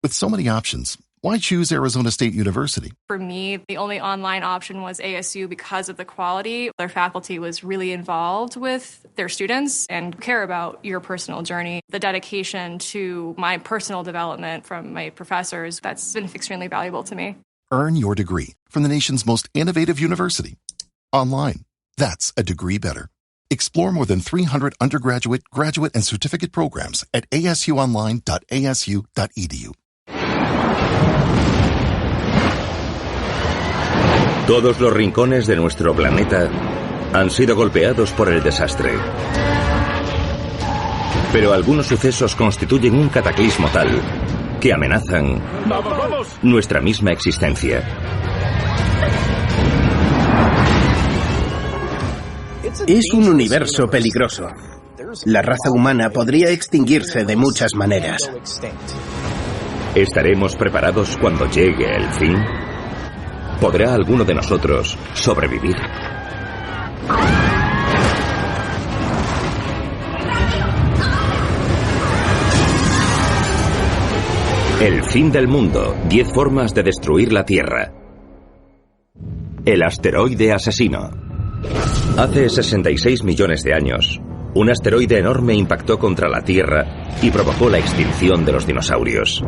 With so many options, why choose Arizona State University? For me, the only online option was ASU because of the quality. Their faculty was really involved with their students and care about your personal journey. The dedication to my personal development from my professors, that's been extremely valuable to me. Earn your degree from the nation's most innovative university. Online. That's a degree better. Explore more than 300 undergraduate, graduate, and certificate programs at asuonline.asu.edu. Todos los rincones de nuestro planeta han sido golpeados por el desastre. Pero algunos sucesos constituyen un cataclismo tal que amenazan nuestra misma existencia. Es un universo peligroso. La raza humana podría extinguirse de muchas maneras. ¿Estaremos preparados cuando llegue el fin? ¿Podrá alguno de nosotros sobrevivir? El fin del mundo. 10 formas de destruir la Tierra. El asteroide asesino. Hace 66 millones de años, un asteroide enorme impactó contra la Tierra y provocó la extinción de los dinosaurios.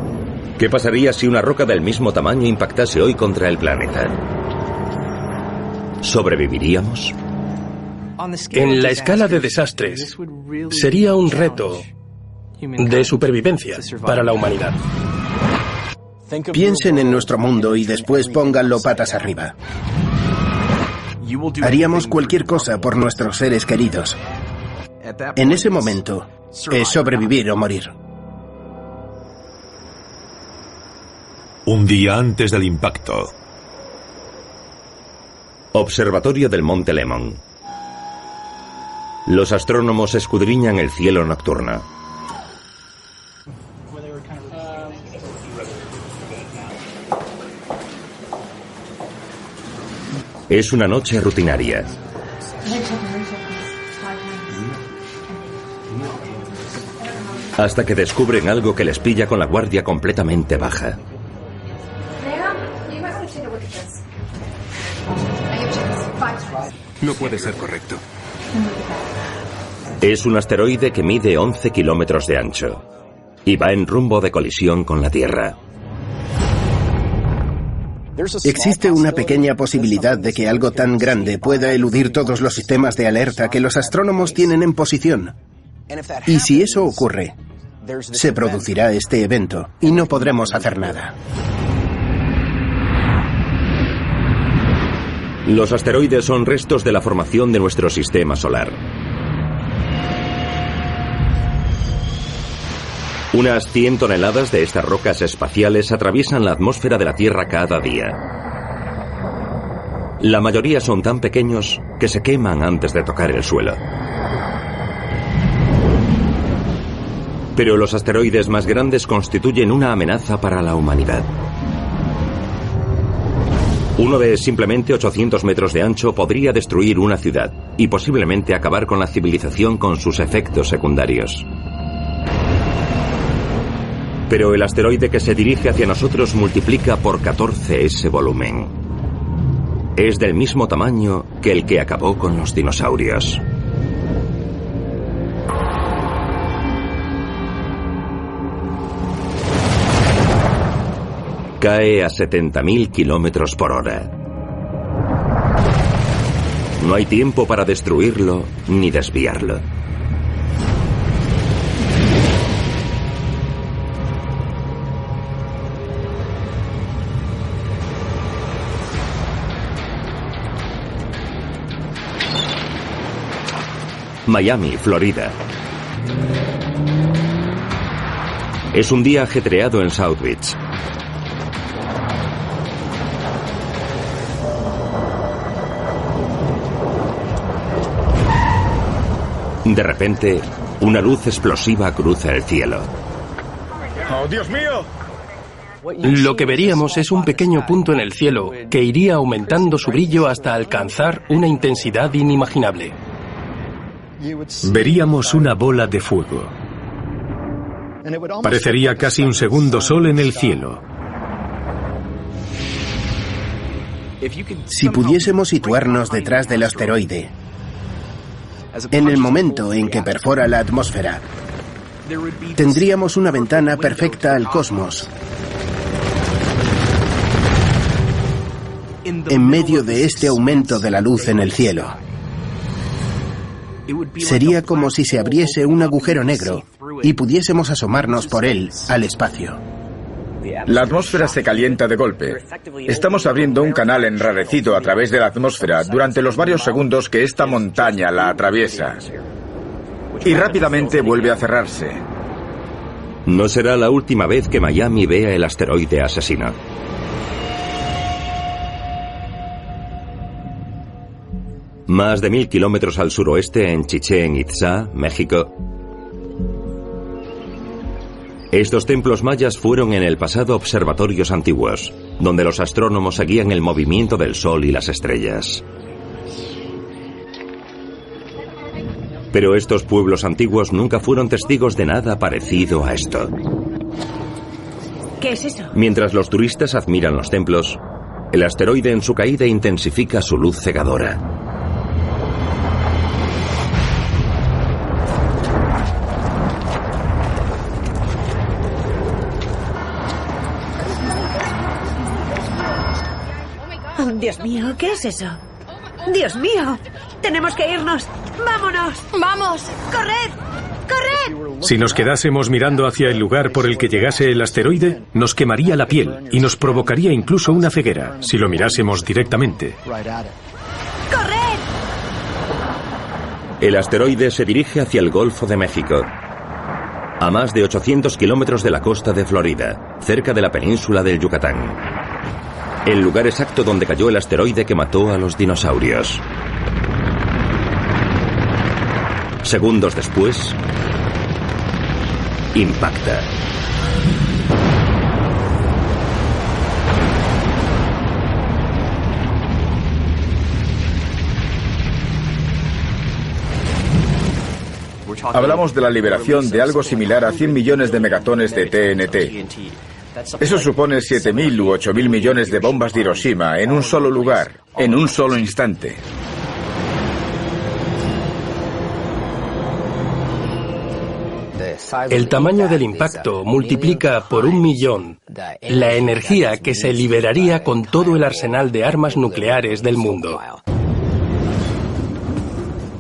¿Qué pasaría si una roca del mismo tamaño impactase hoy contra el planeta? ¿Sobreviviríamos? En la escala de desastres, sería un reto de supervivencia para la humanidad. Piensen en nuestro mundo y después pónganlo patas arriba. Haríamos cualquier cosa por nuestros seres queridos. En ese momento, es sobrevivir o morir. Un día antes del impacto. Observatorio del Monte Lemmon. Los astrónomos escudriñan el cielo nocturno. Es una noche rutinaria. Hasta que descubren algo que les pilla con la guardia completamente baja. No puede ser correcto. Es un asteroide que mide 11 kilómetros de ancho y va en rumbo de colisión con la Tierra. Existe una pequeña posibilidad de que algo tan grande pueda eludir todos los sistemas de alerta que los astrónomos tienen en posición. Y si eso ocurre, se producirá este evento y no podremos hacer nada. Los asteroides son restos de la formación de nuestro sistema solar. Unas 100 toneladas de estas rocas espaciales atraviesan la atmósfera de la Tierra cada día. La mayoría son tan pequeños que se queman antes de tocar el suelo. Pero los asteroides más grandes constituyen una amenaza para la humanidad. Uno de simplemente 800 metros de ancho podría destruir una ciudad y posiblemente acabar con la civilización con sus efectos secundarios. Pero el asteroide que se dirige hacia nosotros multiplica por 14 ese volumen. Es del mismo tamaño que el que acabó con los dinosaurios. Cae a 70.000 kilómetros por hora. No hay tiempo para destruirlo ni desviarlo. Miami, Florida. Es un día ajetreado en South Beach. De repente, una luz explosiva cruza el cielo. ¡Oh, Dios mío! Lo que veríamos es un pequeño punto en el cielo que iría aumentando su brillo hasta alcanzar una intensidad inimaginable. Veríamos una bola de fuego. Parecería casi un segundo sol en el cielo. Si pudiésemos situarnos detrás del asteroide, en el momento en que perfora la atmósfera, tendríamos una ventana perfecta al cosmos. En medio de este aumento de la luz en el cielo, sería como si se abriese un agujero negro y pudiésemos asomarnos por él al espacio. La atmósfera se calienta de golpe. Estamos abriendo un canal enrarecido a través de la atmósfera durante los varios segundos que esta montaña la atraviesa. Y rápidamente vuelve a cerrarse. No será la última vez que Miami vea el asteroide asesino. Más de 1000 kilómetros al suroeste, en Chichén Itzá, México. Estos templos mayas fueron en el pasado observatorios antiguos, donde los astrónomos seguían el movimiento del Sol y las estrellas. Pero estos pueblos antiguos nunca fueron testigos de nada parecido a esto. ¿Qué es eso? Mientras los turistas admiran los templos, el asteroide en su caída intensifica su luz cegadora. Dios mío, ¿qué es eso? ¡Dios mío! ¡Tenemos que irnos! ¡Vámonos! ¡Vamos! ¡Corred! ¡Corred! Si nos quedásemos mirando hacia el lugar por el que llegase el asteroide, nos quemaría la piel y nos provocaría incluso una ceguera si lo mirásemos directamente. ¡Corred! El asteroide se dirige hacia el Golfo de México, a más de 800 kilómetros de la costa de Florida, cerca de la península del Yucatán. El lugar exacto donde cayó el asteroide que mató a los dinosaurios. Segundos después, impacta. Hablamos de la liberación de algo similar a 100 millones de megatones de TNT. Eso supone 7.000 u 8.000 millones de bombas de Hiroshima en un solo lugar, en un solo instante. El tamaño del impacto multiplica por 1.000.000 la energía que se liberaría con todo el arsenal de armas nucleares del mundo.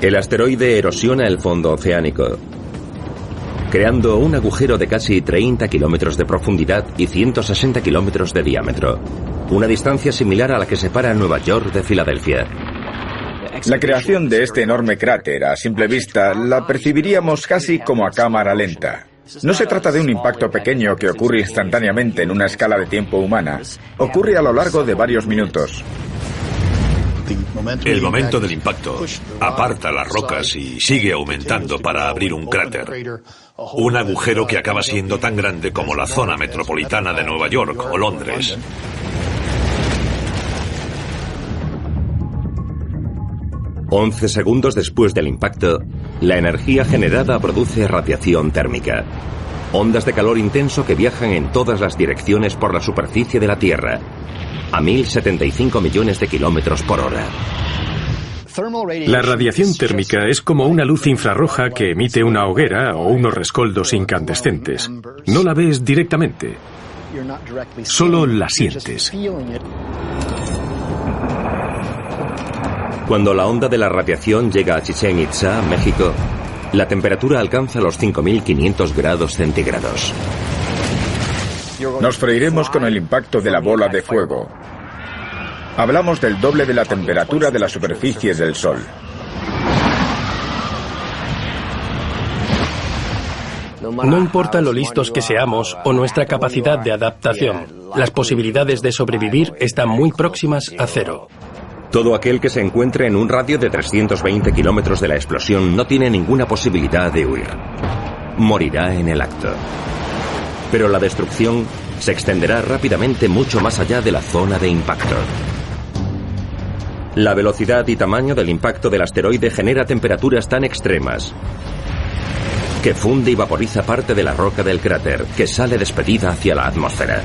El asteroide erosiona el fondo oceánico, creando un agujero de casi 30 kilómetros de profundidad y 160 kilómetros de diámetro, una distancia similar a la que separa Nueva York de Filadelfia. La creación de este enorme cráter, a simple vista, la percibiríamos casi como a cámara lenta. No se trata de un impacto pequeño que ocurre instantáneamente en una escala de tiempo humana. Ocurre a lo largo de varios minutos. El momento del impacto aparta las rocas y sigue aumentando para abrir un cráter. Un agujero que acaba siendo tan grande como la zona metropolitana de Nueva York o Londres. $11 segundos después del impacto, la energía generada produce radiación térmica. Ondas de calor intenso que viajan en todas las direcciones por la superficie de la Tierra, a 1.075 millones de kilómetros por hora. La radiación térmica es como una luz infrarroja que emite una hoguera o unos rescoldos incandescentes. No la ves directamente, solo la sientes. Cuando la onda de la radiación llega a Chichén Itzá, México, la temperatura alcanza los 5.500 grados centígrados. Nos freiremos con el impacto de la bola de fuego. Hablamos del doble de la temperatura de la superficie del Sol. No importa lo listos que seamos o nuestra capacidad de adaptación, las posibilidades de sobrevivir están muy próximas a cero. Todo aquel que se encuentre en un radio de 320 kilómetros de la explosión no tiene ninguna posibilidad de huir. Morirá en el acto. Pero la destrucción se extenderá rápidamente mucho más allá de la zona de impacto. La velocidad y tamaño del impacto del asteroide genera temperaturas tan extremas que funde y vaporiza parte de la roca del cráter, que sale despedida hacia la atmósfera.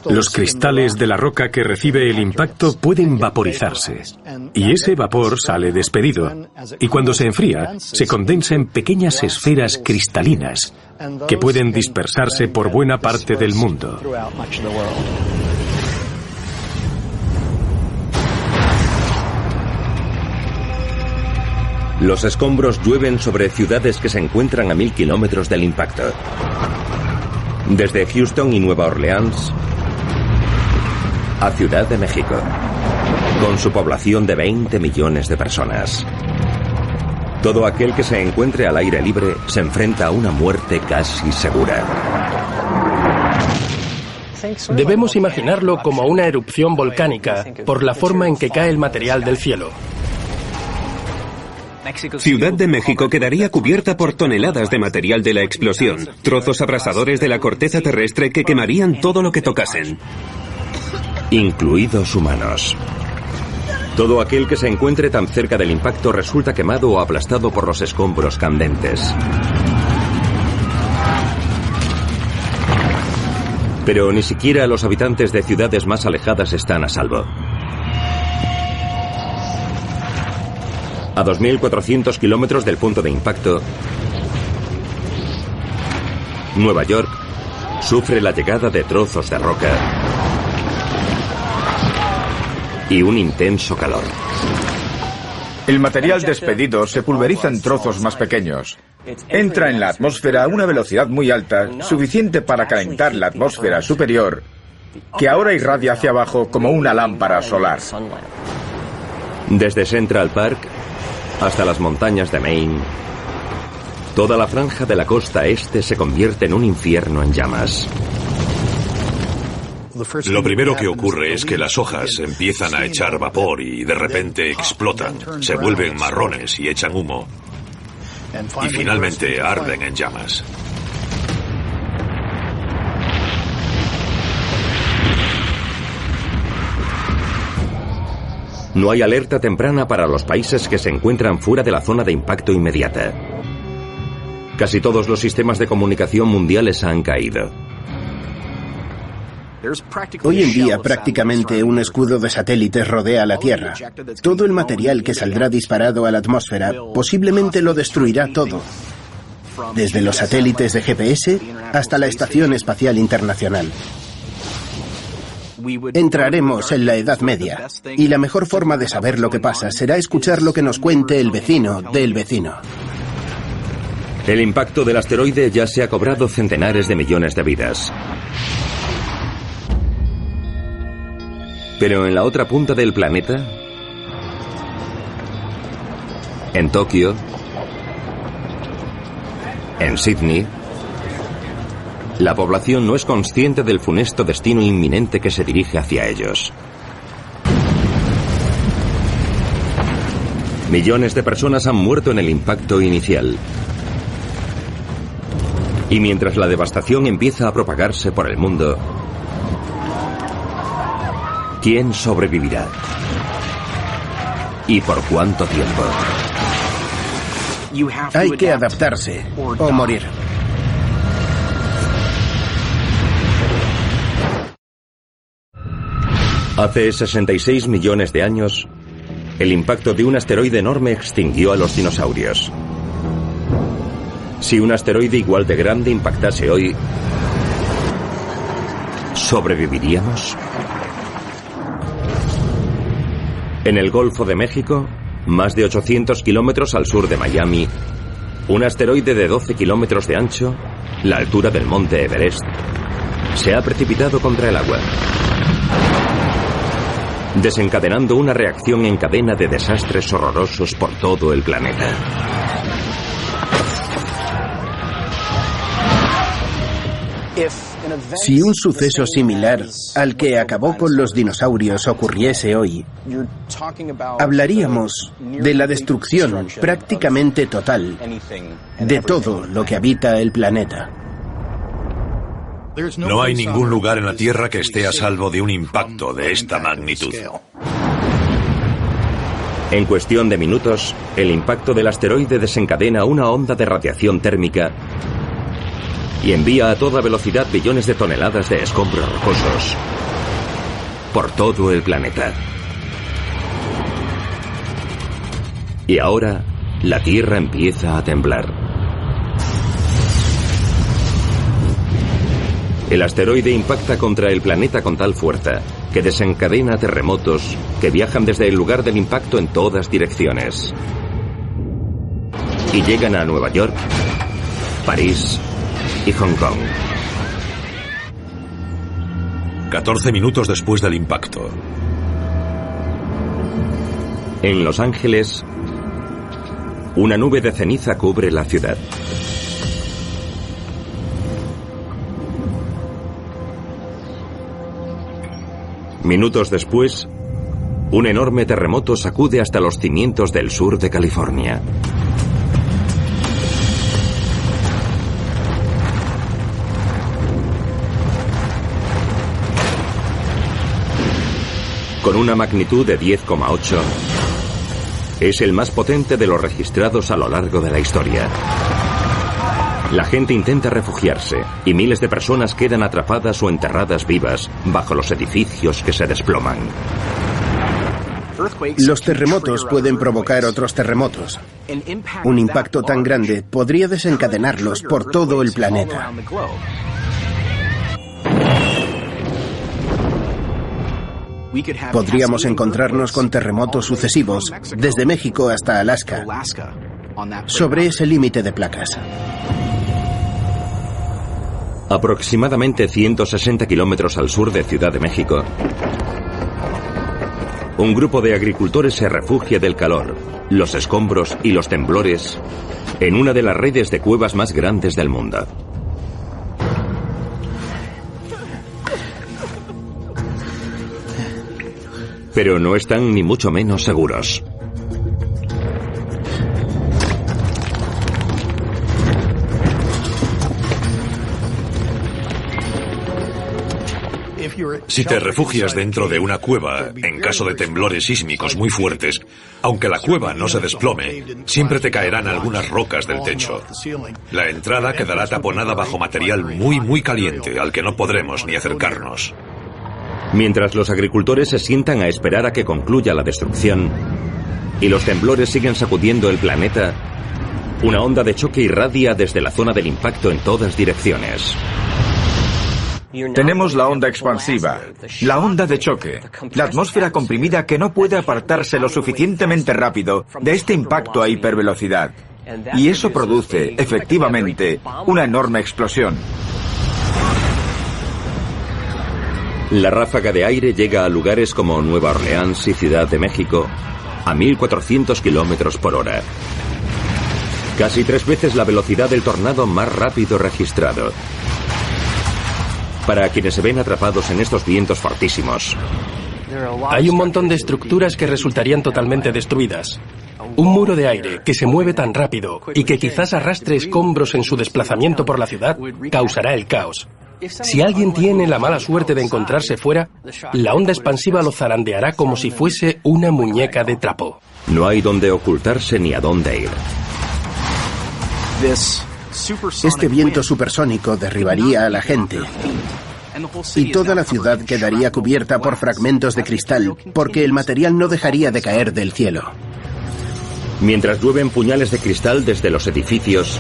Los cristales de la roca que recibe el impacto pueden vaporizarse, y ese vapor sale despedido, y cuando se enfría, se condensa en pequeñas esferas cristalinas que pueden dispersarse por buena parte del mundo. Los escombros llueven sobre ciudades que se encuentran a 1000 kilómetros del impacto. Desde Houston y Nueva Orleans a Ciudad de México, con su población de 20 millones de personas. Todo aquel que se encuentre al aire libre se enfrenta a una muerte casi segura. Debemos imaginarlo como una erupción volcánica por la forma en que cae el material del cielo. Ciudad de México quedaría cubierta por toneladas de material de la explosión, trozos abrasadores de la corteza terrestre que quemarían todo lo que tocasen. Incluidos humanos. Todo aquel que se encuentre tan cerca del impacto resulta quemado o aplastado por los escombros candentes. Pero ni siquiera los habitantes de ciudades más alejadas están a salvo. A 2.400 kilómetros del punto de impacto, Nueva York sufre la llegada de trozos de roca y un intenso calor. El material despedido se pulveriza en trozos más pequeños. Entra en la atmósfera a una velocidad muy alta, suficiente para calentar la atmósfera superior, que ahora irradia hacia abajo como una lámpara solar. Desde Central Park hasta las montañas de Maine, toda la franja de la costa este se convierte en un infierno en llamas. Lo primero que ocurre es que las hojas empiezan a echar vapor y de repente explotan, se vuelven marrones y echan humo, y finalmente arden en llamas. No hay alerta temprana para los países que se encuentran fuera de la zona de impacto inmediata. Casi todos los sistemas de comunicación mundiales han caído. Hoy en día prácticamente un escudo de satélites rodea la Tierra. Todo el material que saldrá disparado a la atmósfera posiblemente lo destruirá todo, desde los satélites de GPS hasta la Estación Espacial Internacional. Entraremos en la Edad Media, y la mejor forma de saber lo que pasa será escuchar lo que nos cuente el vecino del vecino. El impacto del asteroide ya se ha cobrado centenares de millones de vidas. Pero en la otra punta del planeta, en Tokio, en Sydney, la población no es consciente del funesto destino inminente que se dirige hacia ellos. Millones de personas han muerto en el impacto inicial. Y mientras la devastación empieza a propagarse por el mundo, ¿quién sobrevivirá? ¿Y por cuánto tiempo? Hay que adaptarse o morir. Hace 66 millones de años, el impacto de un asteroide enorme extinguió a los dinosaurios. Si un asteroide igual de grande impactase hoy, ¿sobreviviríamos? En el Golfo de México, más de 800 kilómetros al sur de Miami, un asteroide de 12 kilómetros de ancho, la altura del monte Everest, se ha precipitado contra el agua, desencadenando una reacción en cadena de desastres horrorosos por todo el planeta. Si un suceso similar al que acabó con los dinosaurios ocurriese hoy, hablaríamos de la destrucción prácticamente total de todo lo que habita el planeta. No hay ningún lugar en la Tierra que esté a salvo de un impacto de esta magnitud. En cuestión de minutos, el impacto del asteroide desencadena una onda de radiación térmica y envía a toda velocidad billones de toneladas de escombros rocosos por todo el planeta. Y ahora, la Tierra empieza a temblar. El asteroide impacta contra el planeta con tal fuerza que desencadena terremotos que viajan desde el lugar del impacto en todas direcciones. Y llegan a Nueva York, París y Hong Kong. 14 minutos después del impacto. En Los Ángeles, una nube de ceniza cubre la ciudad. Minutos después, un enorme terremoto sacude hasta los cimientos del sur de California. Con una magnitud de 10,8, es el más potente de los registrados a lo largo de la historia. La gente intenta refugiarse y miles de personas quedan atrapadas o enterradas vivas bajo los edificios que se desploman. Los terremotos pueden provocar otros terremotos. Un impacto tan grande podría desencadenarlos por todo el planeta. Podríamos encontrarnos con terremotos sucesivos desde México hasta Alaska, sobre ese límite de placas. Aproximadamente 160 kilómetros al sur de Ciudad de México, un grupo de agricultores se refugia del calor, los escombros y los temblores en una de las redes de cuevas más grandes del mundo. Pero no están ni mucho menos seguros. Si te refugias dentro de una cueva, en caso de temblores sísmicos muy fuertes, aunque la cueva no se desplome, siempre te caerán algunas rocas del techo. La entrada quedará taponada bajo material muy caliente, al que no podremos ni acercarnos. Mientras los agricultores se sientan a esperar a que concluya la destrucción y los temblores siguen sacudiendo el planeta, una onda de choque irradia desde la zona del impacto en todas direcciones. Tenemos la onda expansiva, la onda de choque, la atmósfera comprimida que no puede apartarse lo suficientemente rápido de este impacto a hipervelocidad. Y eso produce, efectivamente, una enorme explosión. La ráfaga de aire llega a lugares como Nueva Orleans y Ciudad de México a 1.400 kilómetros por hora. Casi 3 veces la velocidad del tornado más rápido registrado. Para quienes se ven atrapados en estos vientos fortísimos, hay un montón de estructuras que resultarían totalmente destruidas. Un muro de aire que se mueve tan rápido y que quizás arrastre escombros en su desplazamiento por la ciudad causará el caos. Si alguien tiene la mala suerte de encontrarse fuera, la onda expansiva lo zarandeará como si fuese una muñeca de trapo. No hay dónde ocultarse ni a dónde ir. Este viento supersónico derribaría a la gente y toda la ciudad quedaría cubierta por fragmentos de cristal porque el material no dejaría de caer del cielo. Mientras llueven puñales de cristal desde los edificios,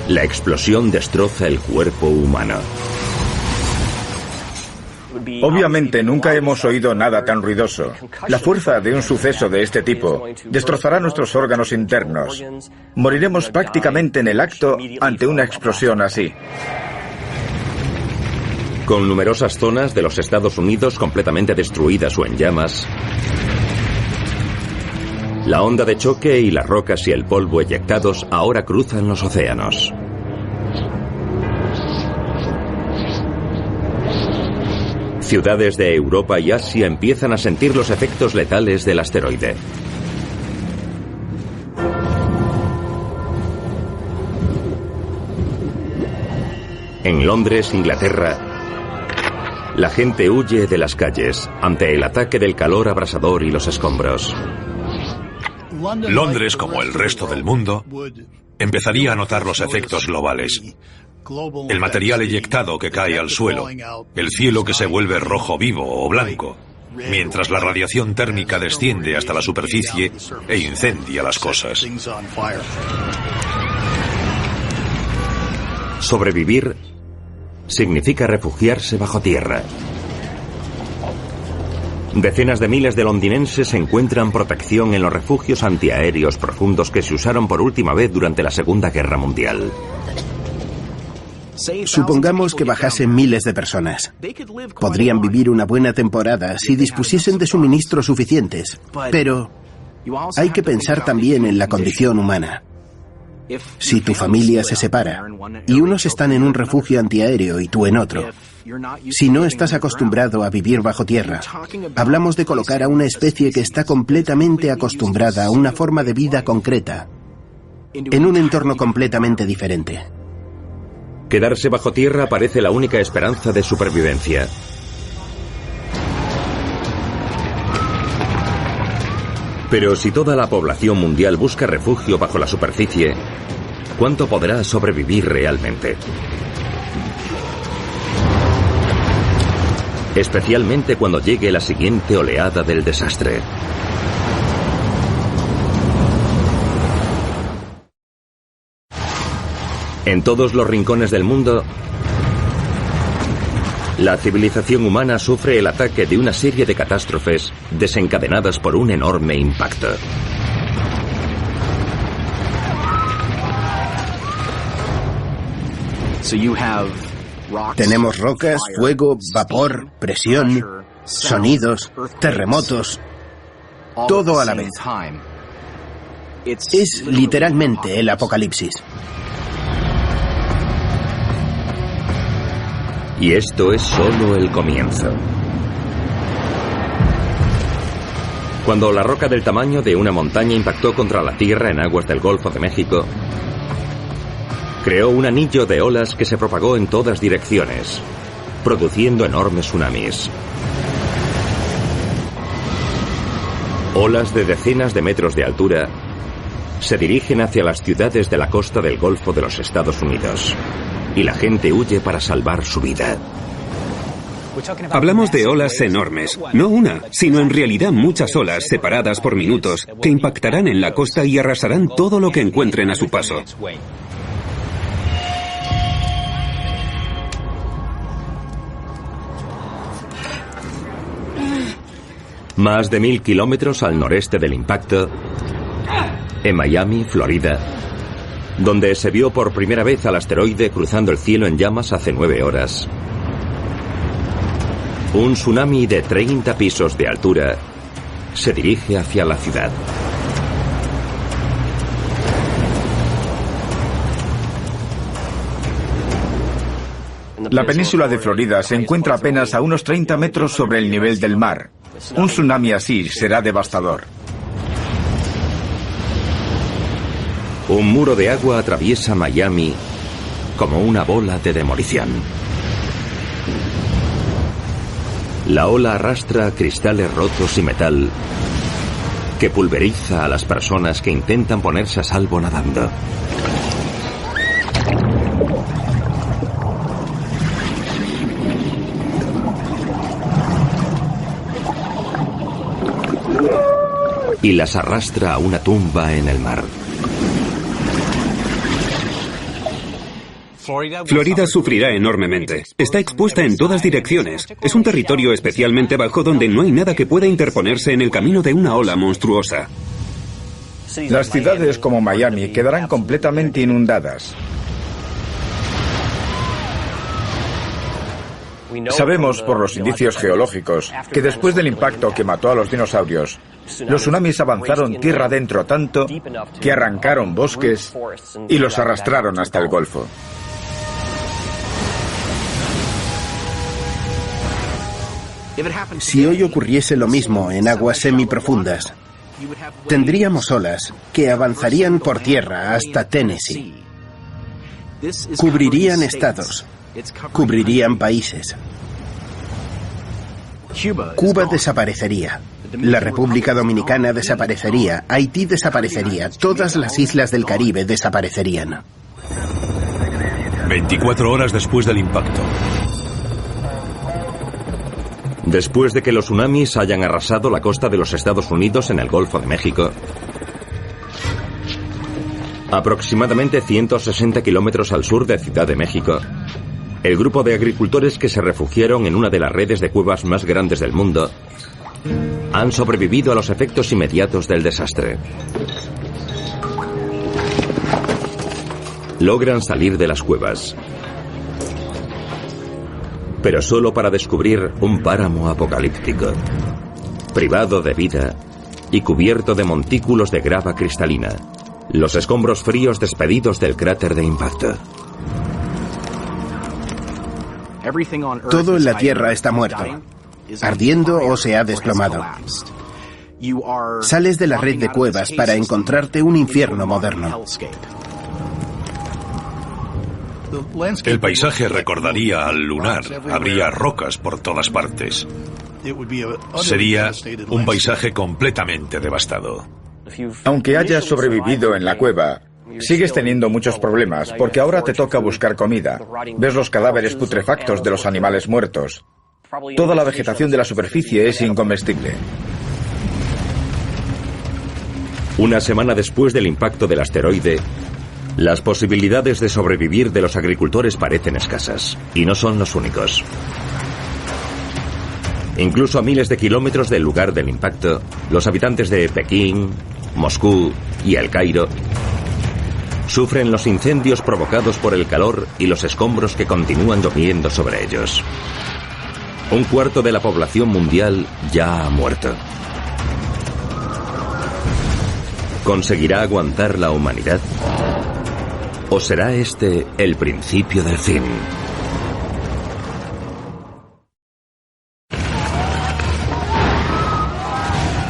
la explosión destroza el cuerpo humano. Obviamente nunca hemos oído nada tan ruidoso. La fuerza de un suceso de este tipo destrozará nuestros órganos internos. Moriremos prácticamente en el acto ante una explosión así. Con numerosas zonas de los Estados Unidos completamente destruidas o en llamas, la onda de choque y las rocas y el polvo eyectados ahora cruzan los océanos. Ciudades de Europa y Asia empiezan a sentir los efectos letales del asteroide. En Londres, Inglaterra, la gente huye de las calles ante el ataque del calor abrasador y los escombros. Londres, como el resto del mundo, empezaría a notar los efectos globales. El material eyectado que cae al suelo, el cielo que se vuelve rojo vivo o blanco, mientras la radiación térmica desciende hasta la superficie e incendia las cosas. Sobrevivir significa refugiarse bajo tierra. Decenas de miles de londinenses encuentran protección en los refugios antiaéreos profundos que se usaron por última vez durante la Segunda Guerra Mundial. Supongamos que bajasen miles de personas. Podrían vivir una buena temporada si dispusiesen de suministros suficientes, pero hay que pensar también en la condición humana. Si tu familia se separa y unos están en un refugio antiaéreo y tú en otro, si no estás acostumbrado a vivir bajo tierra, hablamos de colocar a una especie que está completamente acostumbrada a una forma de vida concreta, en un entorno completamente diferente. Quedarse bajo tierra parece la única esperanza de supervivencia. Pero si toda la población mundial busca refugio bajo la superficie, ¿cuánto podrá sobrevivir realmente? Especialmente cuando llegue la siguiente oleada del desastre. En todos los rincones del mundo, la civilización humana sufre el ataque de una serie de catástrofes desencadenadas por un enorme impacto. Tenemos rocas, fuego, vapor, presión, sonidos, terremotos, todo a la vez. Es literalmente el apocalipsis. Y esto es solo el comienzo. Cuando la roca del tamaño de una montaña impactó contra la tierra en aguas del Golfo de México, creó un anillo de olas que se propagó en todas direcciones, produciendo enormes tsunamis. Olas de decenas de metros de altura se dirigen hacia las ciudades de la costa del Golfo de los Estados Unidos. Y la gente huye para salvar su vida. Hablamos de olas enormes, no una, sino en realidad muchas olas separadas por minutos que impactarán en la costa y arrasarán todo lo que encuentren a su paso. Más de 1000 kilómetros al noreste del impacto, en Miami, Florida, donde se vio por primera vez al asteroide cruzando el cielo en llamas hace 9 horas. Un tsunami de 30 pisos de altura se dirige hacia la ciudad. La península de Florida se encuentra apenas a unos 30 metros sobre el nivel del mar. Un tsunami así será devastador. Un muro de agua atraviesa Miami como una bola de demolición. La ola arrastra cristales rotos y metal que pulveriza a las personas que intentan ponerse a salvo nadando. Y las arrastra a una tumba en el mar. Florida sufrirá enormemente. Está expuesta en todas direcciones. Es un territorio especialmente bajo donde no hay nada que pueda interponerse en el camino de una ola monstruosa. Las ciudades como Miami quedarán completamente inundadas. Sabemos por los indicios geológicos que después del impacto que mató a los dinosaurios, los tsunamis avanzaron tierra adentro tanto que arrancaron bosques y los arrastraron hasta el Golfo. Si hoy ocurriese lo mismo en aguas semiprofundas, tendríamos olas que avanzarían por tierra hasta Tennessee. Cubrirían estados, cubrirían países. Cuba desaparecería. La República Dominicana desaparecería, Haití desaparecería, todas las islas del Caribe desaparecerían. 24 horas después del impacto. Después de que los tsunamis hayan arrasado la costa de los Estados Unidos en el Golfo de México, aproximadamente 160 kilómetros al sur de Ciudad de México, el grupo de agricultores que se refugiaron en una de las redes de cuevas más grandes del mundo han sobrevivido a los efectos inmediatos del desastre. Logran salir de las cuevas, pero solo para descubrir un páramo apocalíptico, privado de vida y cubierto de montículos de grava cristalina, los escombros fríos despedidos del cráter de impacto. Todo en la Tierra está muerto, ardiendo o se ha desplomado. Sales de la red de cuevas para encontrarte un infierno moderno. El paisaje recordaría al lunar. Habría rocas por todas partes. Sería un paisaje completamente devastado. Aunque hayas sobrevivido en la cueva, sigues teniendo muchos problemas, porque ahora te toca buscar comida. Ves los cadáveres putrefactos de los animales muertos. Toda la vegetación de la superficie es incomestible. Una semana después del impacto del asteroide, las posibilidades de sobrevivir de los agricultores parecen escasas, y no son los únicos. Incluso a miles de kilómetros del lugar del impacto, los habitantes de Pekín, Moscú y El Cairo sufren los incendios provocados por el calor y los escombros que continúan lloviendo sobre ellos. Un cuarto de la población mundial ya ha muerto. ¿Conseguirá aguantar la humanidad? ¿O será este el principio del fin?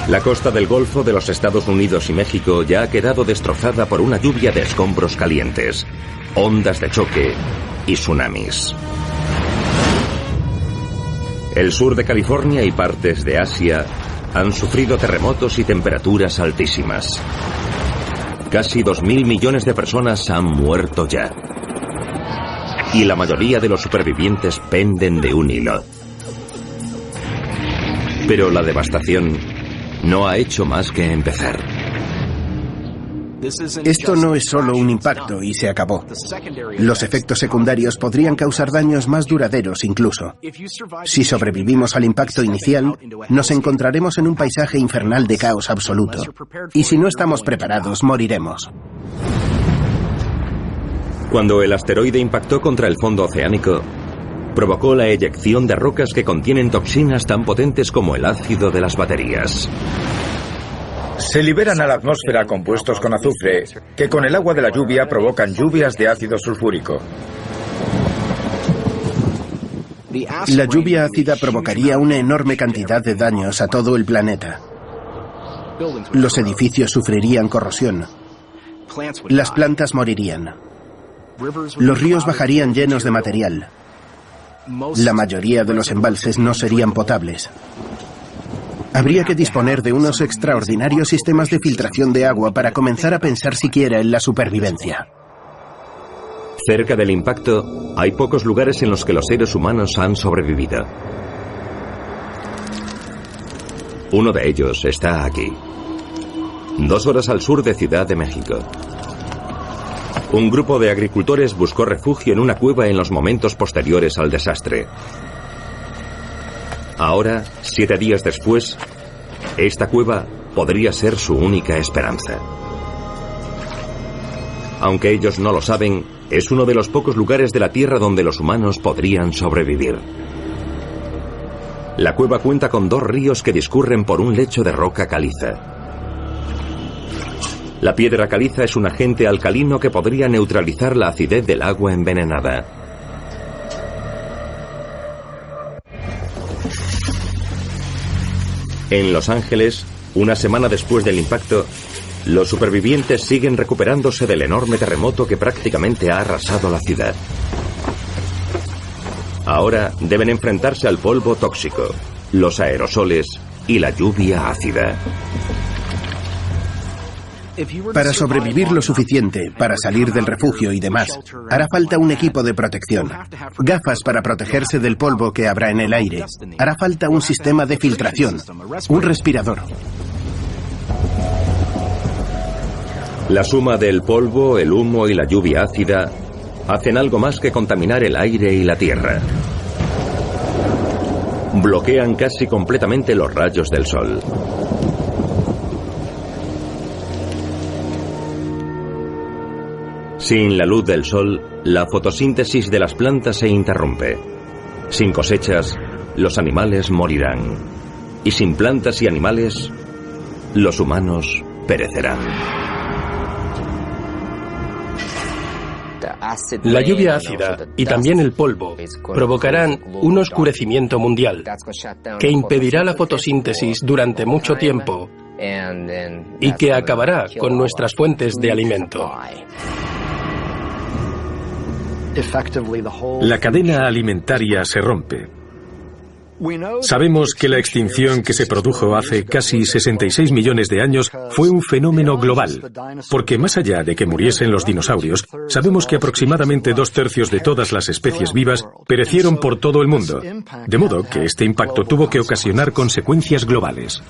La costa del Golfo de los Estados Unidos y México ya ha quedado destrozada por una lluvia de escombros calientes, ondas de choque y tsunamis. El sur de California y partes de Asia han sufrido terremotos y temperaturas altísimas. Casi 2.000 millones de personas han muerto ya. Y la mayoría de los supervivientes penden de un hilo. Pero la devastación no ha hecho más que empezar. Esto no es solo un impacto y se acabó. Los efectos secundarios podrían causar daños más duraderos incluso. Si sobrevivimos al impacto inicial, nos encontraremos en un paisaje infernal de caos absoluto. Y si no estamos preparados, moriremos. Cuando el asteroide impactó contra el fondo oceánico, provocó la eyección de rocas que contienen toxinas tan potentes como el ácido de las baterías. Se liberan a la atmósfera compuestos con azufre, que con el agua de la lluvia provocan lluvias de ácido sulfúrico. La lluvia ácida provocaría una enorme cantidad de daños a todo el planeta. Los edificios sufrirían corrosión. Las plantas morirían. Los ríos bajarían llenos de material. La mayoría de los embalses no serían potables. Habría que disponer de unos extraordinarios sistemas de filtración de agua para comenzar a pensar siquiera en la supervivencia. Cerca del impacto, hay pocos lugares en los que los seres humanos han sobrevivido. Uno de ellos está aquí, 2 horas al sur de Ciudad de México. Un grupo de agricultores buscó refugio en una cueva en los momentos posteriores al desastre. Ahora, 7 días después, esta cueva podría ser su única esperanza. Aunque ellos no lo saben, es uno de los pocos lugares de la Tierra donde los humanos podrían sobrevivir. La cueva cuenta con 2 ríos que discurren por un lecho de roca caliza. La piedra caliza es un agente alcalino que podría neutralizar la acidez del agua envenenada. En Los Ángeles, una semana después del impacto, los supervivientes siguen recuperándose del enorme terremoto que prácticamente ha arrasado la ciudad. Ahora deben enfrentarse al polvo tóxico, los aerosoles y la lluvia ácida. Para sobrevivir lo suficiente, para salir del refugio y demás, hará falta un equipo de protección, gafas para protegerse del polvo que habrá en el aire, hará falta un sistema de filtración, un respirador. La suma del polvo, el humo y la lluvia ácida hacen algo más que contaminar el aire y la tierra. Bloquean casi completamente los rayos del sol. Sin la luz del sol, la fotosíntesis de las plantas se interrumpe. Sin cosechas, los animales morirán. Y sin plantas y animales, los humanos perecerán. La lluvia ácida y también el polvo provocarán un oscurecimiento mundial que impedirá la fotosíntesis durante mucho tiempo y que acabará con nuestras fuentes de alimento. La cadena alimentaria se rompe. Sabemos que la extinción que se produjo hace casi 66 millones de años fue un fenómeno global, porque más allá de que muriesen los dinosaurios, sabemos que aproximadamente 2/3 de todas las especies vivas perecieron por todo el mundo, de modo que este impacto tuvo que ocasionar consecuencias globales.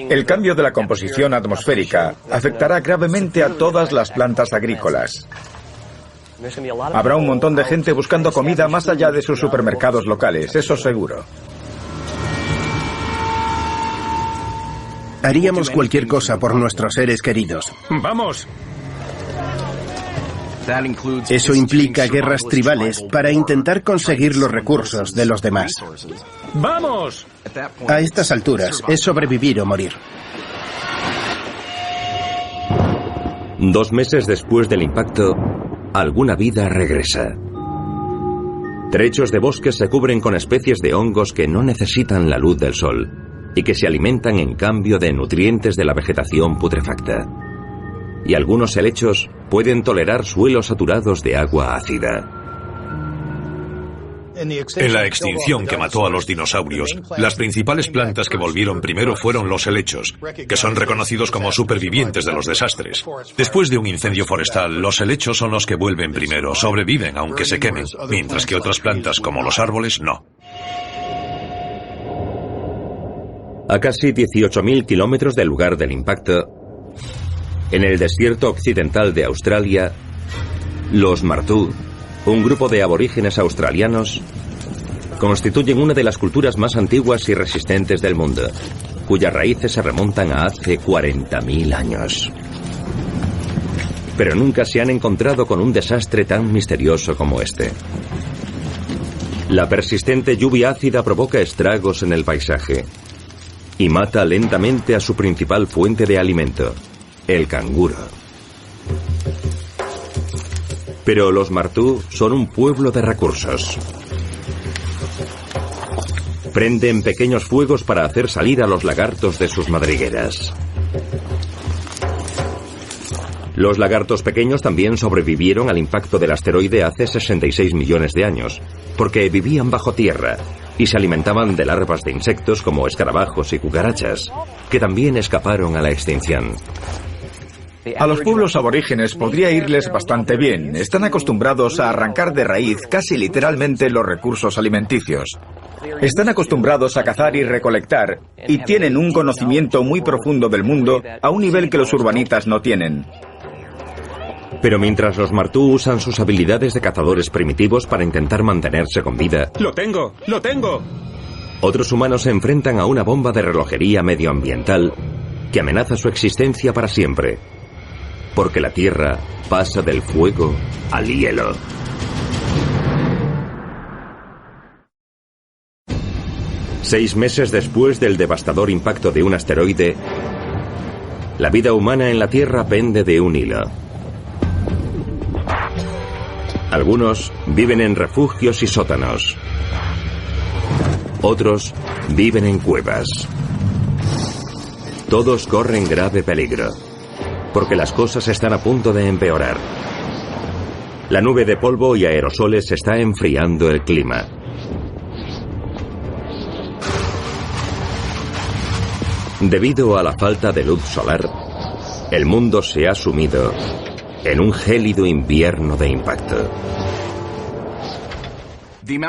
El cambio de la composición atmosférica afectará gravemente a todas las plantas agrícolas. Habrá un montón de gente buscando comida más allá de sus supermercados locales, eso seguro. Haríamos cualquier cosa por nuestros seres queridos. ¡Vamos! Eso implica guerras tribales para intentar conseguir los recursos de los demás. ¡Vamos! A estas alturas, es sobrevivir o morir. 2 meses después del impacto, alguna vida regresa. Trechos de bosques se cubren con especies de hongos que no necesitan la luz del sol y que se alimentan en cambio de nutrientes de la vegetación putrefacta. Y algunos helechos pueden tolerar suelos saturados de agua ácida. En la extinción que mató a los dinosaurios, las principales plantas que volvieron primero fueron los helechos, que son reconocidos como supervivientes de los desastres. Después de un incendio forestal, los helechos son los que vuelven primero, sobreviven aunque se quemen, mientras que otras plantas como los árboles no. A casi 18.000 kilómetros del lugar del impacto, en el desierto occidental de Australia, los Martú, un grupo de aborígenes australianos, constituyen una de las culturas más antiguas y resistentes del mundo, cuyas raíces se remontan a hace 40.000 años. Pero nunca se han encontrado con un desastre tan misterioso como este. La persistente lluvia ácida provoca estragos en el paisaje y mata lentamente a su principal fuente de alimento, el canguro. Pero los Martú son un pueblo de recursos. Prenden pequeños fuegos para hacer salir a los lagartos de sus madrigueras. Los lagartos pequeños también sobrevivieron al impacto del asteroide hace 66 millones de años, porque vivían bajo tierra y se alimentaban de larvas de insectos como escarabajos y cucarachas, que también escaparon a la extinción. A los pueblos aborígenes podría irles bastante bien. Están acostumbrados a arrancar de raíz casi literalmente los recursos alimenticios. Están acostumbrados a cazar y recolectar y tienen un conocimiento muy profundo del mundo a un nivel que los urbanitas no tienen. Pero mientras los Martú usan sus habilidades de cazadores primitivos para intentar mantenerse con vida... ¡Lo tengo! ¡Lo tengo! Otros humanos se enfrentan a una bomba de relojería medioambiental que amenaza su existencia para siempre. Porque la Tierra pasa del fuego al hielo. Seis meses después del devastador impacto de un asteroide, la vida humana en la Tierra pende de un hilo. Algunos viven en refugios y sótanos. Otros viven en cuevas. Todos corren grave peligro, porque las cosas están a punto de empeorar. La nube de polvo y aerosoles está enfriando el clima. Debido a la falta de luz solar, el mundo se ha sumido en un gélido invierno de impacto.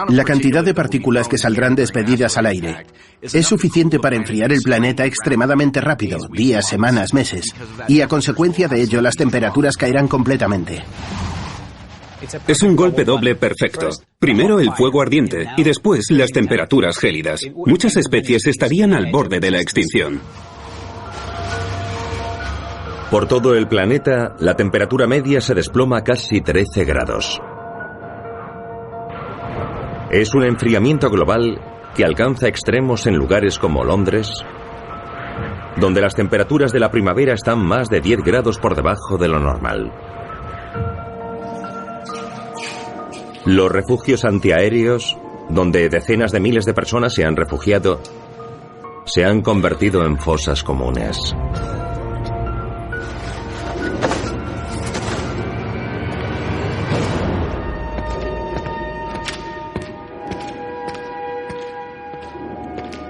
La cantidad de partículas que saldrán despedidas al aire es suficiente para enfriar el planeta extremadamente rápido, días, semanas, meses, y a consecuencia de ello las temperaturas caerán completamente. Es un golpe doble perfecto. Primero el fuego ardiente y después las temperaturas gélidas. Muchas especies estarían al borde de la extinción. Por todo el planeta, la temperatura media se desploma casi 13 grados. Es un enfriamiento global que alcanza extremos en lugares como Londres, donde las temperaturas de la primavera están más de 10 grados por debajo de lo normal. Los refugios antiaéreos, donde decenas de miles de personas se han refugiado, se han convertido en fosas comunes.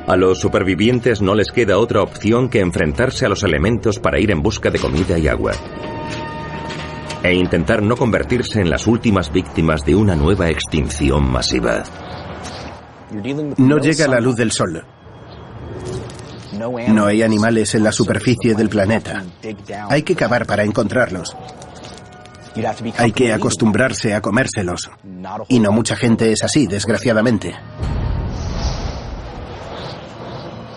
A los supervivientes no les queda otra opción que enfrentarse a los elementos para ir en busca de comida y agua. E intentar no convertirse en las últimas víctimas de una nueva extinción masiva. No llega la luz del sol. No hay animales en la superficie del planeta. Hay que cavar para encontrarlos. Hay que acostumbrarse a comérselos. Y no mucha gente es así, desgraciadamente.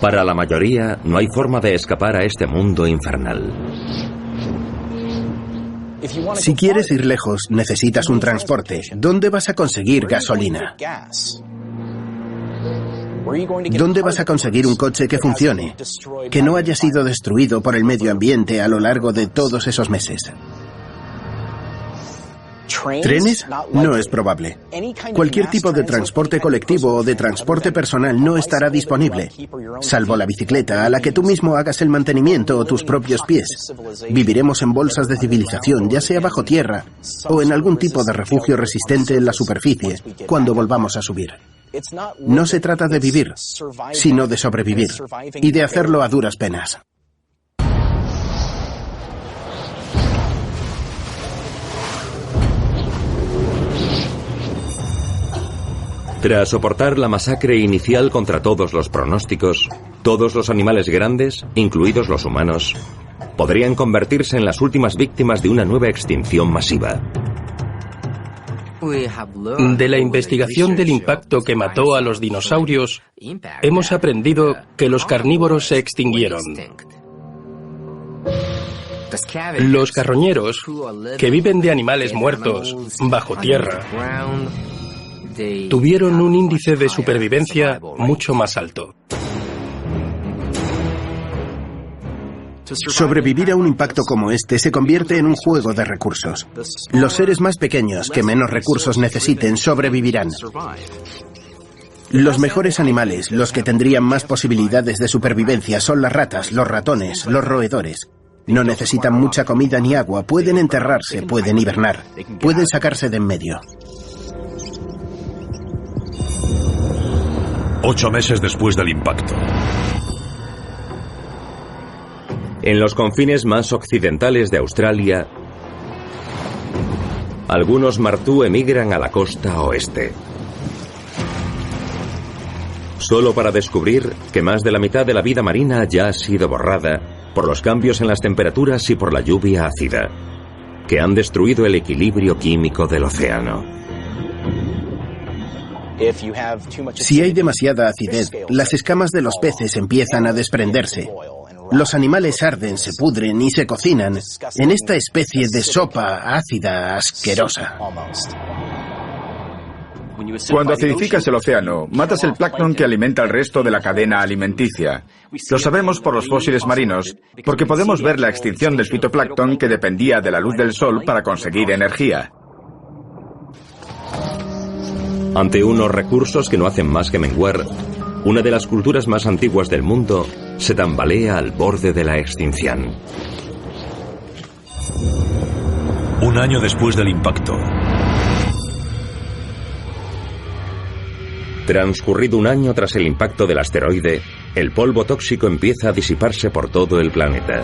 Para la mayoría, no hay forma de escapar a este mundo infernal. Si quieres ir lejos, necesitas un transporte. ¿Dónde vas a conseguir gasolina? ¿Dónde vas a conseguir un coche que funcione, que no haya sido destruido por el medio ambiente a lo largo de todos esos meses? ¿Trenes? No es probable. Cualquier tipo de transporte colectivo o de transporte personal no estará disponible, salvo la bicicleta, a la que tú mismo hagas el mantenimiento o tus propios pies. Viviremos en bolsas de civilización, ya sea bajo tierra o en algún tipo de refugio resistente en la superficie, cuando volvamos a subir. No se trata de vivir, sino de sobrevivir, y de hacerlo a duras penas. Tras soportar la masacre inicial contra todos los pronósticos, todos los animales grandes, incluidos los humanos, podrían convertirse en las últimas víctimas de una nueva extinción masiva. De la investigación del impacto que mató a los dinosaurios, hemos aprendido que los carnívoros se extinguieron. Los carroñeros, que viven de animales muertos bajo tierra, tuvieron un índice de supervivencia mucho más alto. Sobrevivir a un impacto como este se convierte en un juego de recursos. Los seres más pequeños, que menos recursos necesiten, sobrevivirán. Los mejores animales, los que tendrían más posibilidades de supervivencia, son las ratas, los ratones, los roedores. No necesitan mucha comida ni agua, pueden enterrarse, pueden hibernar, pueden sacarse de en medio. 8 meses después del impacto. En los confines más occidentales de Australia, algunos martú emigran a la costa oeste. Solo para descubrir que más de la mitad de la vida marina ya ha sido borrada por los cambios en las temperaturas y por la lluvia ácida, que han destruido el equilibrio químico del océano. Si hay demasiada acidez, las escamas de los peces empiezan a desprenderse. Los animales arden, se pudren y se cocinan en esta especie de sopa ácida asquerosa. Cuando acidificas el océano, matas el plancton que alimenta el resto de la cadena alimenticia. Lo sabemos por los fósiles marinos, porque podemos ver la extinción del fitoplancton que dependía de la luz del sol para conseguir energía. Ante unos recursos que no hacen más que menguar, una de las culturas más antiguas del mundo se tambalea al borde de la extinción. Un año después del impacto. Transcurrido un año tras el impacto del asteroide, el polvo tóxico empieza a disiparse por todo el planeta.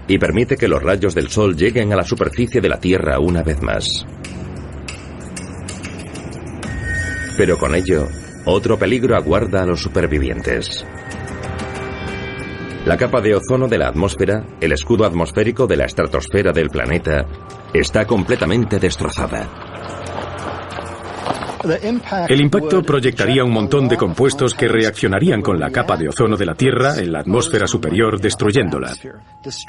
Y permite que los rayos del Sol lleguen a la superficie de la Tierra una vez más. Pero con ello, otro peligro aguarda a los supervivientes. La capa de ozono de la atmósfera, el escudo atmosférico de la estratosfera del planeta, está completamente destrozada. El impacto proyectaría un montón de compuestos que reaccionarían con la capa de ozono de la Tierra en la atmósfera superior, destruyéndola.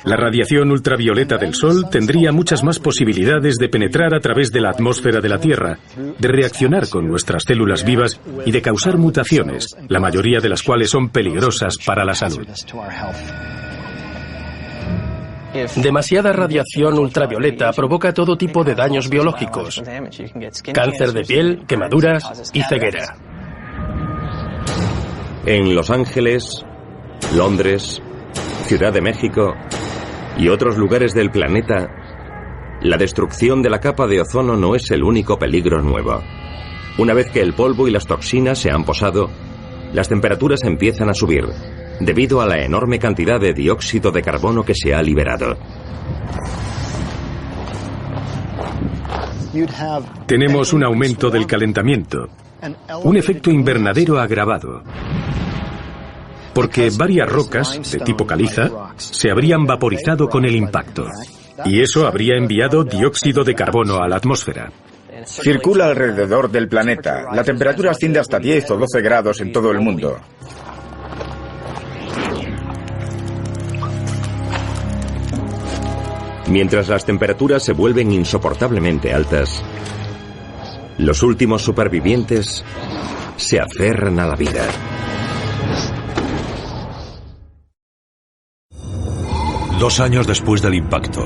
La radiación ultravioleta del Sol tendría muchas más posibilidades de penetrar a través de la atmósfera de la Tierra, de reaccionar con nuestras células vivas y de causar mutaciones, la mayoría de las cuales son peligrosas para la salud. Demasiada radiación ultravioleta provoca todo tipo de daños biológicos: cáncer de piel, quemaduras y ceguera. En Los Ángeles, Londres, Ciudad de México y otros lugares del planeta, la destrucción de la capa de ozono no es el único peligro nuevo. Una vez que el polvo y las toxinas se han posado, las temperaturas empiezan a subir, debido a la enorme cantidad de dióxido de carbono que se ha liberado. Tenemos un aumento del calentamiento, un efecto invernadero agravado, porque varias rocas, de tipo caliza, se habrían vaporizado con el impacto, y eso habría enviado dióxido de carbono a la atmósfera. Circula alrededor del planeta. La temperatura asciende hasta 10 o 12 grados en todo el mundo. Mientras las temperaturas se vuelven insoportablemente altas, los últimos supervivientes se aferran a la vida. Dos años después del impacto.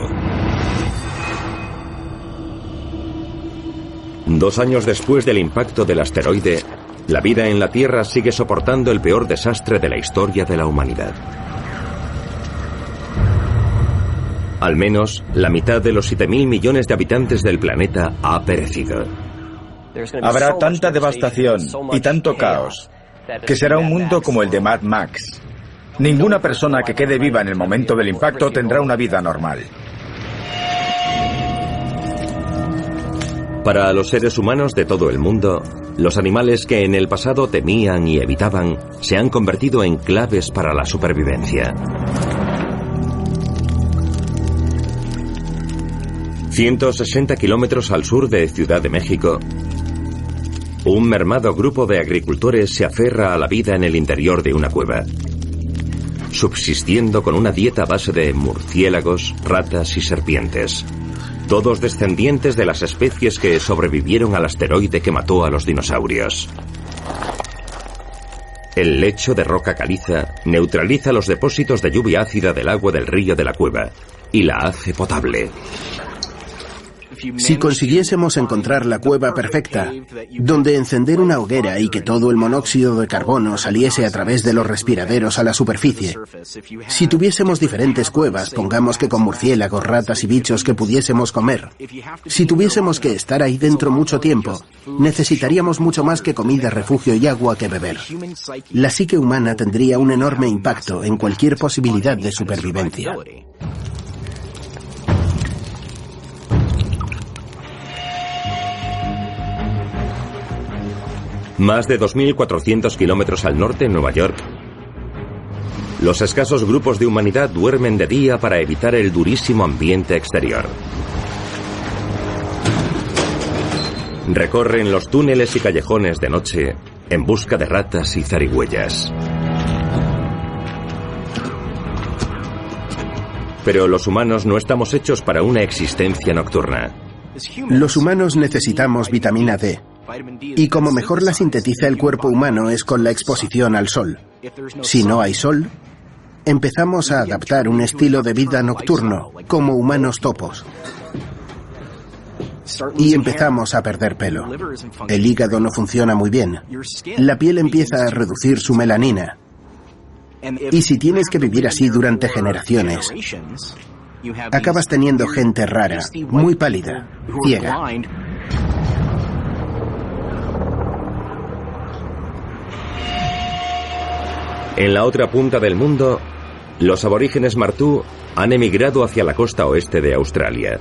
2 años después del impacto del asteroide, la vida en la Tierra sigue soportando el peor desastre de la historia de la humanidad. Al menos, la mitad de los 7.000 millones de habitantes del planeta ha perecido. Habrá tanta devastación y tanto caos que será un mundo como el de Mad Max. Ninguna persona que quede viva en el momento del impacto tendrá una vida normal. Para los seres humanos de todo el mundo, los animales que en el pasado temían y evitaban se han convertido en claves para la supervivencia. 160 kilómetros al sur de Ciudad de México, un mermado grupo de agricultores se aferra a la vida en el interior de una cueva, subsistiendo con una dieta a base de murciélagos, ratas y serpientes, todos descendientes de las especies que sobrevivieron al asteroide que mató a los dinosaurios. El lecho de roca caliza neutraliza los depósitos de lluvia ácida del agua del río de la cueva y la hace potable. Si consiguiésemos encontrar la cueva perfecta, donde encender una hoguera y que todo el monóxido de carbono saliese a través de los respiraderos a la superficie, si tuviésemos diferentes cuevas, pongamos que con murciélagos, ratas y bichos que pudiésemos comer, si tuviésemos que estar ahí dentro mucho tiempo, necesitaríamos mucho más que comida, refugio y agua que beber. La psique humana tendría un enorme impacto en cualquier posibilidad de supervivencia. Más de 2.400 kilómetros al norte, en Nueva York, los escasos grupos de humanidad duermen de día para evitar el durísimo ambiente exterior. Recorren los túneles y callejones de noche en busca de ratas y zarigüeyas. Pero los humanos no estamos hechos para una existencia nocturna. Los humanos necesitamos vitamina D. Y como mejor la sintetiza el cuerpo humano es con la exposición al sol. Si no hay sol, empezamos a adaptar un estilo de vida nocturno, como humanos topos. Y empezamos a perder pelo. El hígado no funciona muy bien. La piel empieza a reducir su melanina. Y si tienes que vivir así durante generaciones, acabas teniendo gente rara, muy pálida, ciega. En la otra punta del mundo, los aborígenes martú han emigrado hacia la costa oeste de Australia.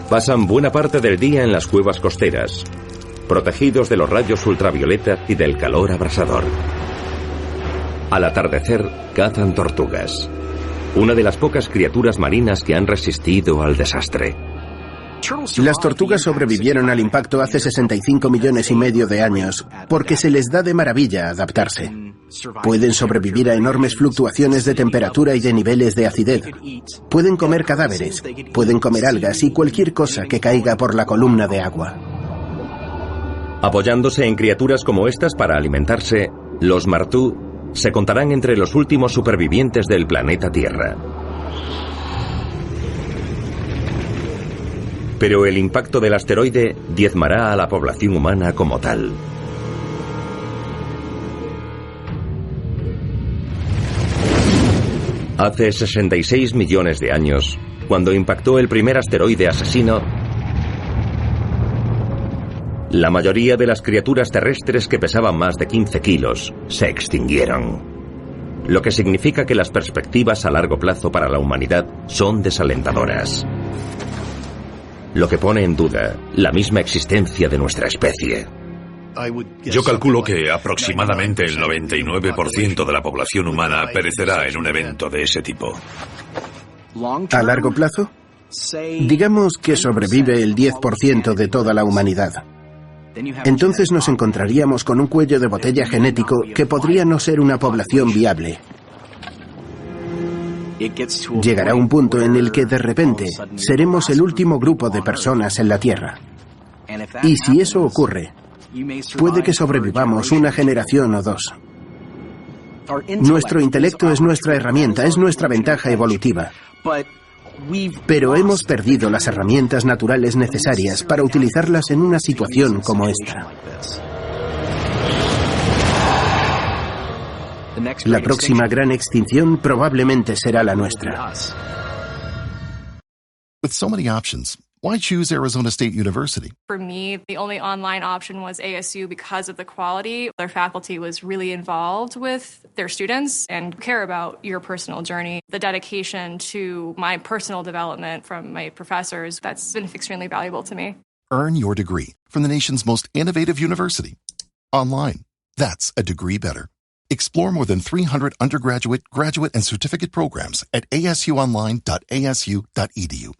Pasan buena parte del día en las cuevas costeras, protegidos de los rayos ultravioleta y del calor abrasador. Al atardecer, cazan tortugas, una de las pocas criaturas marinas que han resistido al desastre. Las tortugas sobrevivieron al impacto hace 65 millones y medio de años porque se les da de maravilla adaptarse. Pueden sobrevivir a enormes fluctuaciones de temperatura y de niveles de acidez. Pueden comer cadáveres, pueden comer algas y cualquier cosa que caiga por la columna de agua. Apoyándose en criaturas como estas para alimentarse, los martú se contarán entre los últimos supervivientes del planeta Tierra. Pero el impacto del asteroide diezmará a la población humana como tal. Hace 66 millones de años, cuando impactó el primer asteroide asesino, la mayoría de las criaturas terrestres que pesaban más de 15 kilos se extinguieron. Lo que significa que las perspectivas a largo plazo para la humanidad son desalentadoras. Lo que pone en duda la misma existencia de nuestra especie. Yo calculo que aproximadamente el 99% de la población humana perecerá en un evento de ese tipo. ¿A largo plazo? Digamos que sobrevive el 10% de toda la humanidad. Entonces nos encontraríamos con un cuello de botella genético que podría no ser una población viable. Llegará un punto en el que de repente seremos el último grupo de personas en la Tierra. Y si eso ocurre, puede que sobrevivamos una generación o dos. Nuestro intelecto es nuestra herramienta, es nuestra ventaja evolutiva. Pero hemos perdido las herramientas naturales necesarias para utilizarlas en una situación como esta. La próxima gran extinción probablemente será la nuestra. With so many options, why choose Arizona State University? For me, the only online option was ASU because of the quality. Their faculty was really involved with their students and care about your personal journey. The dedication to my personal development from my professors, that's been extremely valuable to me. Earn your degree from the nation's most innovative university. Online. That's a degree better. Explore more than 300 undergraduate, graduate, and certificate programs at asuonline.asu.edu.